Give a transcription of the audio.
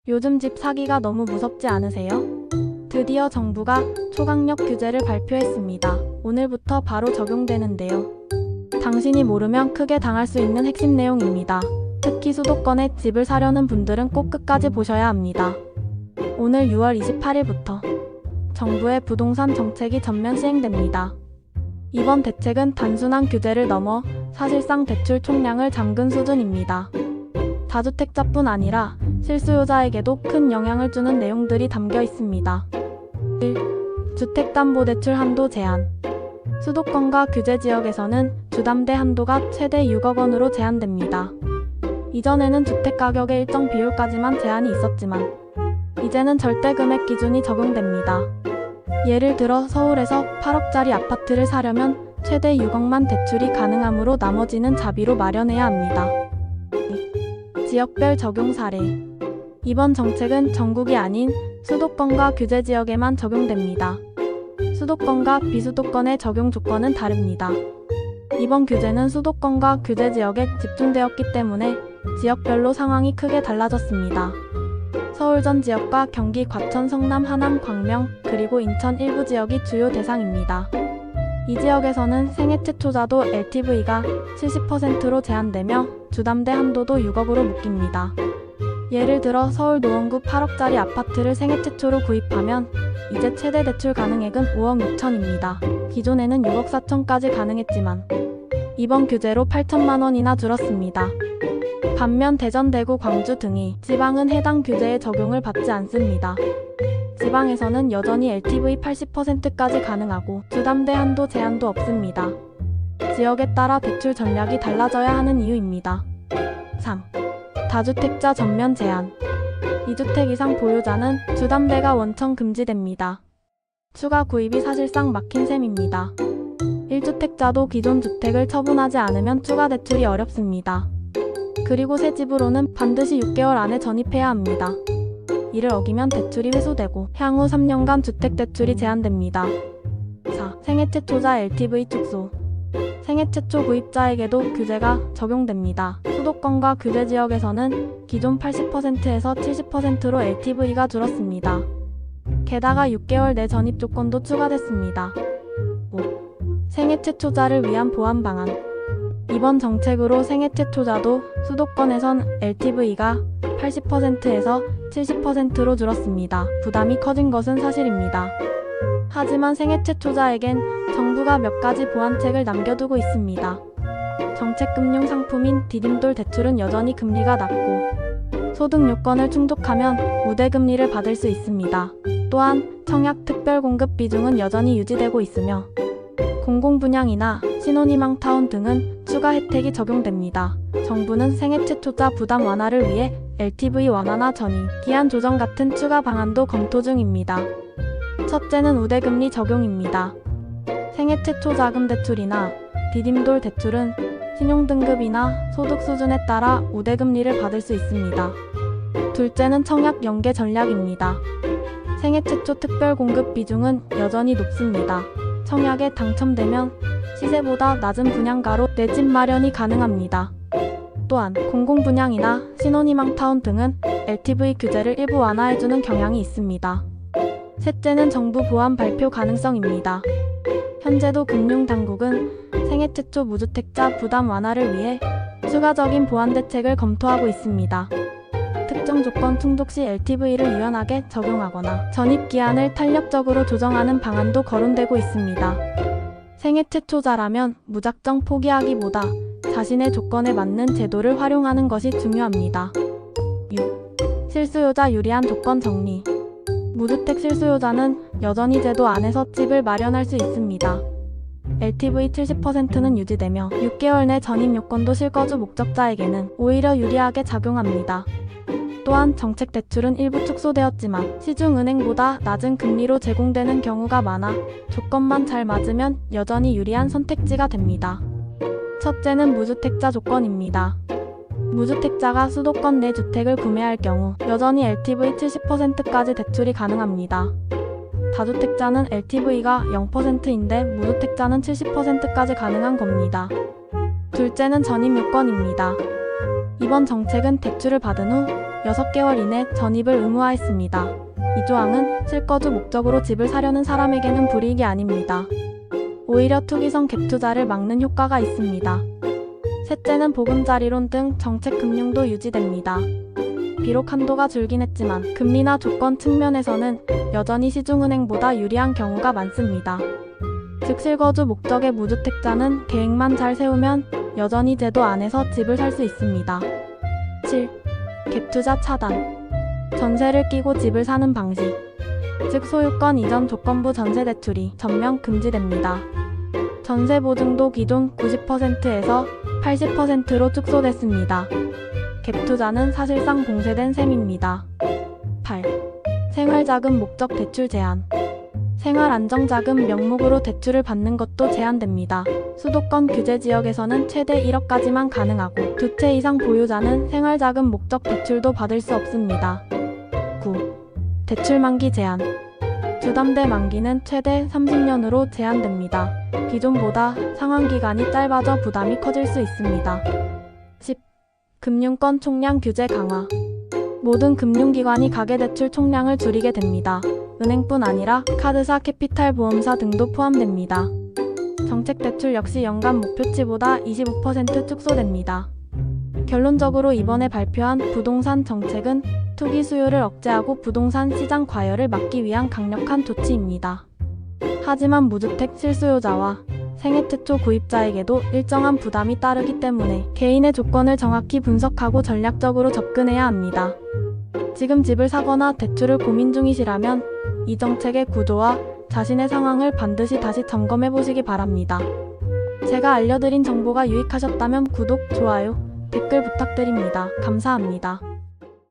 요즘 집 사기가 너무 무섭지 않으세요? 드디어 정부가 초강력 규제를 발표했습니다. 오늘부터 바로 적용되는데요. 당신이 모르면 크게 당할 수 있는 핵심 내용입니다. 특히 수도권에 집을 사려는 분들은 꼭 끝까지 보셔야 합니다. 오늘 6월 28일부터 정부의 부동산 정책이 전면 시행됩니다. 이번 대책은 단순한 규제를 넘어 사실상 대출 총량을 잠근 수준입니다. 다주택자뿐 아니라 실수요자에게도 큰 영향을 주는 내용들이 담겨 있습니다. 1. 주택담보대출 한도 제한. 수도권과 규제지역에서는 주담대 한도가 최대 6억 원으로 제한됩니다. 이전에는 주택가격의 일정 비율까지만 제한이 있었지만 이제는 절대금액 기준이 적용됩니다. 예를 들어 서울에서 8억짜리 아파트를 사려면 최대 6억만 대출이 가능하므로 나머지는 자비로 마련해야 합니다. 지역별 적용 사례. 이번 정책은 전국이 아닌 수도권과 규제지역에만 적용됩니다. 수도권과 비수도권의 적용 조건은 다릅니다. 이번 규제는 수도권과 규제지역에 집중되었기 때문에 지역별로 상황이 크게 달라졌습니다. 서울 전 지역과 경기 과천, 성남, 하남, 광명, 그리고 인천 일부 지역이 주요 대상입니다. 이 지역에서는 생애 최초자도 LTV가 70%로 제한되며 주담대 한도도 6억으로 묶입니다. 예를 들어 서울 노원구 8억짜리 아파트를 생애 최초로 구입하면 이제 최대 대출 가능액은 5억 6천입니다. 기존에는 6억 4천까지 가능했지만 이번 규제로 8천만 원이나 줄었습니다. 반면 대전, 대구, 광주 등이 지방은 해당 규제의 적용을 받지 않습니다. 지방에서는 여전히 LTV 80%까지 가능하고 주담대 한도 제한도 없습니다. 지역에 따라 대출 전략이 달라져야 하는 이유입니다. 3. 다주택자 전면 제한. 2주택 이상 보유자는 주담대가 원천 금지됩니다. 추가 구입이 사실상 막힌 셈입니다. 1주택자도 기존 주택을 처분하지 않으면 추가 대출이 어렵습니다. 그리고 새 집으로는 반드시 6개월 안에 전입해야 합니다. 이를 어기면 대출이 회수되고 향후 3년간 주택대출이 제한됩니다. 4. 생애 최초자 LTV 축소. 생애 최초 구입자에게도 규제가 적용됩니다. 수도권과 규제지역에서는 기존 80%에서 70%로 LTV가 줄었습니다. 게다가 6개월 내 전입 조건도 추가됐습니다. 5. 생애 최초자를 위한 보완 방안. 이번 정책으로 생애 최초자도 수도권에선 LTV가 80%에서 70%로 줄었습니다. 부담이 커진 것은 사실입니다. 하지만 생애 최초자에겐 정부가 몇 가지 보완책을 남겨두고 있습니다. 정책금융 상품인 디딤돌 대출은 여전히 금리가 낮고 소득 요건을 충족하면 우대금리를 받을 수 있습니다. 또한 청약 특별공급 비중은 여전히 유지되고 있으며 공공분양이나 신혼희망타운 등은 추가 혜택이 적용됩니다. 정부는 생애 최초자 부담 완화를 위해 LTV 완화나 전입, 기한 조정 같은 추가 방안도 검토 중입니다. 첫째는 우대금리 적용입니다. 생애 최초 자금 대출이나 디딤돌 대출은 신용등급이나 소득 수준에 따라 우대금리를 받을 수 있습니다. 둘째는 청약 연계 전략입니다. 생애 최초 특별공급 비중은 여전히 높습니다. 청약에 당첨되면 시세보다 낮은 분양가로 내 집 마련이 가능합니다. 또한 공공분양이나 신혼희망타운 등은 LTV 규제를 일부 완화해주는 경향이 있습니다. 셋째는 정부 보완 발표 가능성입니다. 현재도 금융당국은 생애 최초 무주택자 부담 완화를 위해 추가적인 보완 대책을 검토하고 있습니다. 특정 조건 충족 시 LTV를 유연하게 적용하거나 전입기한을 탄력적으로 조정하는 방안도 거론되고 있습니다. 생애 최초자라면 무작정 포기하기보다 자신의 조건에 맞는 제도를 활용하는 것이 중요합니다. 6. 실수요자 유리한 조건 정리. 무주택 실수요자는 여전히 제도 안에서 집을 마련할 수 있습니다. LTV 70%는 유지되며 6개월 내 전입 요건도 실거주 목적자에게는 오히려 유리하게 작용합니다. 또한 정책 대출은 일부 축소되었지만 시중은행보다 낮은 금리로 제공되는 경우가 많아 조건만 잘 맞으면 여전히 유리한 선택지가 됩니다. 첫째는 무주택자 조건입니다. 무주택자가 수도권 내 주택을 구매할 경우 여전히 LTV 70%까지 대출이 가능합니다. 다주택자는 LTV가 0%인데 무주택자는 70%까지 가능한 겁니다. 둘째는 전입 요건입니다. 이번 정책은 대출을 받은 후 6개월 이내 전입을 의무화했습니다. 이 조항은 실거주 목적으로 집을 사려는 사람에게는 불이익이 아닙니다. 오히려 투기성 갭투자를 막는 효과가 있습니다. 셋째는 보금자리론 등 정책 금융도 유지됩니다. 비록 한도가 줄긴 했지만 금리나 조건 측면에서는 여전히 시중은행보다 유리한 경우가 많습니다. 즉 실거주 목적의 무주택자는 계획만 잘 세우면 여전히 제도 안에서 집을 살 수 있습니다. 7. 갭투자 차단. 전세를 끼고 집을 사는 방식. 즉 소유권 이전 조건부 전세 대출이 전면 금지됩니다. 전세 보증도 기존 90%에서 80%로 축소됐습니다. 갭투자는 사실상 봉쇄된 셈입니다. 8. 생활자금 목적 대출 제한. 생활안정자금 명목으로 대출을 받는 것도 제한됩니다. 수도권 규제 지역에서는 최대 1억까지만 가능하고 2채 이상 보유자는 생활자금 목적 대출도 받을 수 없습니다. 9. 대출 만기 제한. 주담대 만기는 최대 30년으로 제한됩니다. 기존보다 상환기간이 짧아져 부담이 커질 수 있습니다. 10. 금융권 총량 규제 강화. 모든 금융기관이 가계대출 총량을 줄이게 됩니다. 은행뿐 아니라 카드사, 캐피탈 보험사 등도 포함됩니다. 정책대출 역시 연간 목표치보다 25% 축소됩니다. 결론적으로 이번에 발표한 부동산 정책은 투기 수요를 억제하고 부동산 시장 과열을 막기 위한 강력한 조치입니다. 하지만 무주택 실수요자와 생애 최초 구입자에게도 일정한 부담이 따르기 때문에 개인의 조건을 정확히 분석하고 전략적으로 접근해야 합니다. 지금 집을 사거나 대출을 고민 중이시라면 이 정책의 구조와 자신의 상황을 반드시 다시 점검해 보시기 바랍니다. 제가 알려드린 정보가 유익하셨다면 구독, 좋아요, 댓글 부탁드립니다. 감사합니다.